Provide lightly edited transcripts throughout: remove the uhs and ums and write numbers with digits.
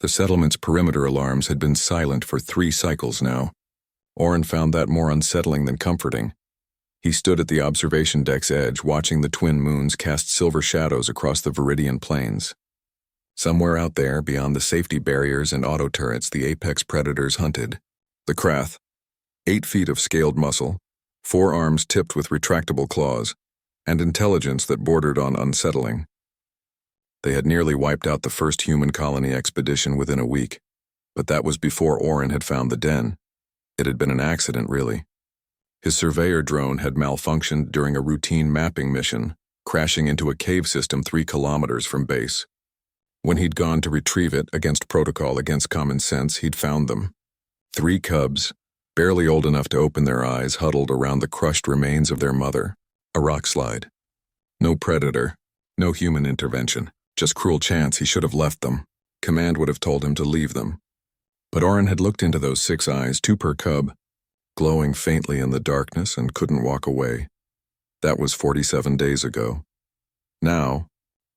The settlement's perimeter alarms had been silent for 3 cycles now. Oren found that more unsettling than comforting. He stood at the observation deck's edge, watching the twin moons cast silver shadows across the Viridian plains. Somewhere out there, beyond the safety barriers and auto turrets, the apex predators hunted. The Krath, 8 feet of scaled muscle, 4 arms tipped with retractable claws, and intelligence that bordered on unsettling. They had nearly wiped out the first human colony expedition within a week, but that was before Oren had found the den. It had been an accident, really. His surveyor drone had malfunctioned during a routine mapping mission, crashing into a cave system 3 kilometers from base. When he'd gone to retrieve it, against protocol, against common sense, he'd found them. 3 cubs, barely old enough to open their eyes, huddled around the crushed remains of their mother. A rock slide. No predator, no human intervention, just cruel chance he should have left them. Command would have told him to leave them. But Oren had looked into those 6 eyes, 2 per cub, glowing faintly in the darkness, and couldn't walk away. That was 47 days ago. Now,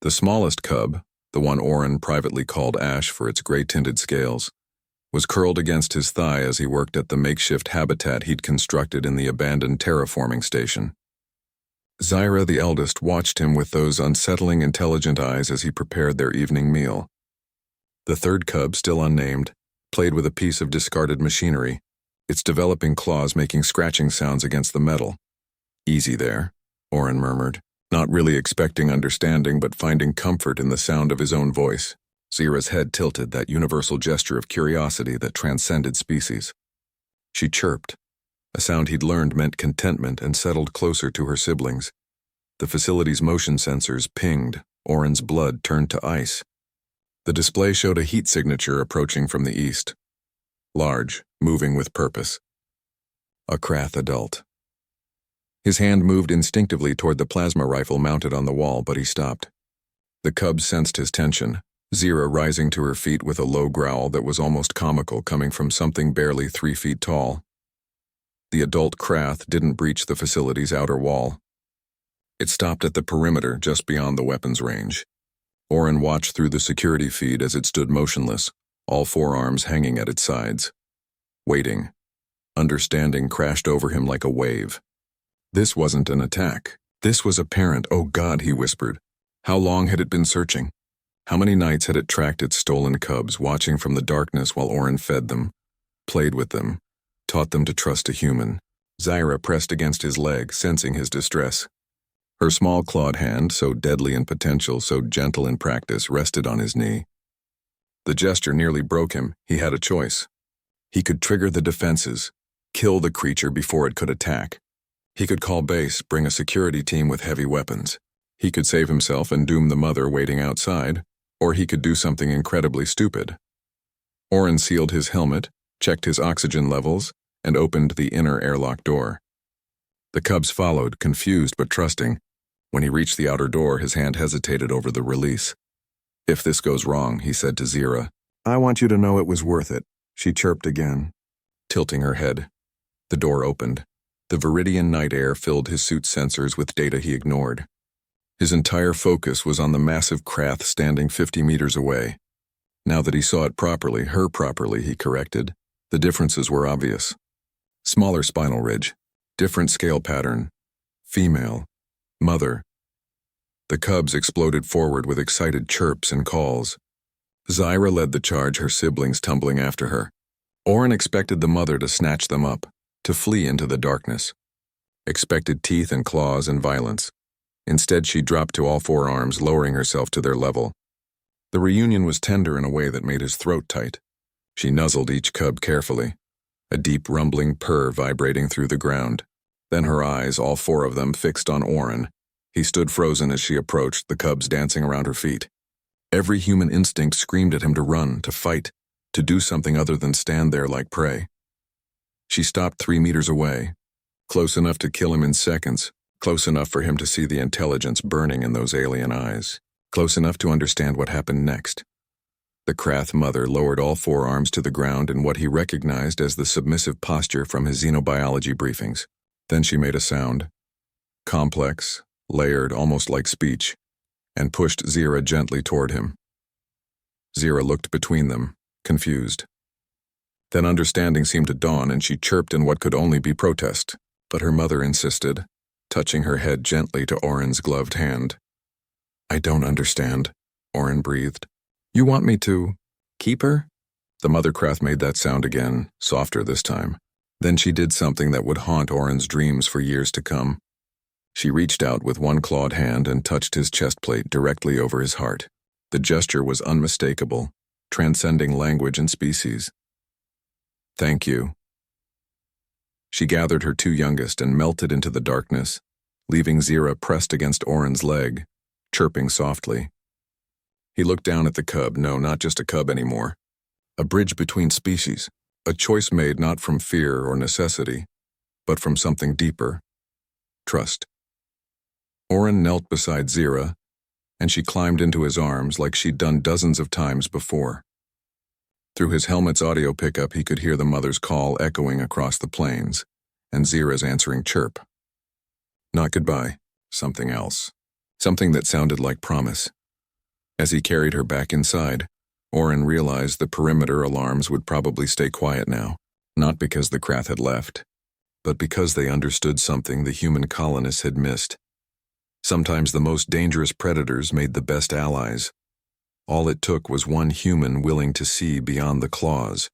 the smallest cub, the one Oren privately called Ash for its gray-tinted scales, was curled against his thigh as he worked at the makeshift habitat he'd constructed in the abandoned terraforming station. Zyra, the eldest, watched him with those unsettling, intelligent eyes as he prepared their evening meal. The 3rd cub, still unnamed, played with a piece of discarded machinery, its developing claws making scratching sounds against the metal. "Easy there," Oren murmured, not really expecting understanding but finding comfort in the sound of his own voice. Zyra's head tilted, that universal gesture of curiosity that transcended species. She chirped. A sound he'd learned meant contentment, and settled closer to her siblings. The facility's motion sensors pinged. Oren's blood turned to ice. The display showed a heat signature approaching from the east. Large, moving with purpose. A Krath adult. His hand moved instinctively toward the plasma rifle mounted on the wall, but he stopped. The cubs sensed his tension, Zyra rising to her feet with a low growl that was almost comical coming from something barely 3 feet tall. The adult Krath didn't breach the facility's outer wall. It stopped at the perimeter just beyond the weapons range. Oren watched through the security feed as it stood motionless, all 4 arms hanging at its sides. Waiting. Understanding crashed over him like a wave. This wasn't an attack. This was apparent. "Oh God," he whispered. How long had it been searching? How many nights had it tracked its stolen cubs, watching from the darkness while Oren fed them, played with them, taught them to trust a human? Zyra pressed against his leg, sensing his distress. Her small clawed hand, so deadly in potential, so gentle in practice, rested on his knee. The gesture nearly broke him. He had a choice. He could trigger the defenses, kill the creature before it could attack. He could call base, bring a security team with heavy weapons. He could save himself and doom the mother waiting outside, or he could do something incredibly stupid. Oren sealed his helmet, checked his oxygen levels, and opened the inner airlock door. The cubs followed, confused but trusting. When he reached the outer door, his hand hesitated over the release. "If this goes wrong," he said to Zyra. "I want you to know it was worth it," she chirped again, tilting her head. The door opened. The Viridian night air filled his suit's sensors with data he ignored. His entire focus was on the massive Krath standing 50 meters away. Now that he saw it properly, her properly, he corrected, the differences were obvious. Smaller spinal ridge, different scale pattern, female, mother. The cubs exploded forward with excited chirps and calls. Zyra led the charge, her siblings tumbling after her. Oren expected the mother to snatch them up, to flee into the darkness. Expected teeth and claws and violence. Instead, she dropped to all 4 arms, lowering herself to their level. The reunion was tender in a way that made his throat tight. She nuzzled each cub carefully, a deep rumbling purr vibrating through the ground. Then her eyes, all 4 of them, fixed on Oren. He stood frozen as she approached, the cubs dancing around her feet. Every human instinct screamed at him to run, to fight, to do something other than stand there like prey. She stopped 3 meters away, close enough to kill him in seconds, close enough for him to see the intelligence burning in those alien eyes, close enough to understand what happened next. The Krath mother lowered all 4 arms to the ground in what he recognized as the submissive posture from his xenobiology briefings. Then she made a sound, complex, layered, almost like speech, and pushed Zyra gently toward him. Zira looked between them, confused. Then understanding seemed to dawn and she chirped in what could only be protest, but her mother insisted, touching her head gently to Oren's gloved hand. I don't understand, Oren breathed. You want me to keep her? The mother Krath made that sound again, softer this time. Then she did something that would haunt Oren's dreams for years to come. She reached out with one clawed hand and touched his chest plate directly over his heart. The gesture was unmistakable, transcending language and species. Thank you. She gathered her two youngest and melted into the darkness, leaving Zira pressed against Oren's leg, chirping softly. He looked down at the cub, no, not just a cub anymore. A bridge between species, a choice made not from fear or necessity, but from something deeper, trust. Oren knelt beside Zira, and she climbed into his arms like she'd done dozens of times before. Through his helmet's audio pickup, he could hear the mother's call echoing across the plains, and Zira's answering chirp. Not goodbye, something else. Something that sounded like promise. As he carried her back inside, Oren realized the perimeter alarms would probably stay quiet now, not because the Krath had left, but because they understood something the human colonists had missed. Sometimes the most dangerous predators made the best allies. All it took was one human willing to see beyond the claws,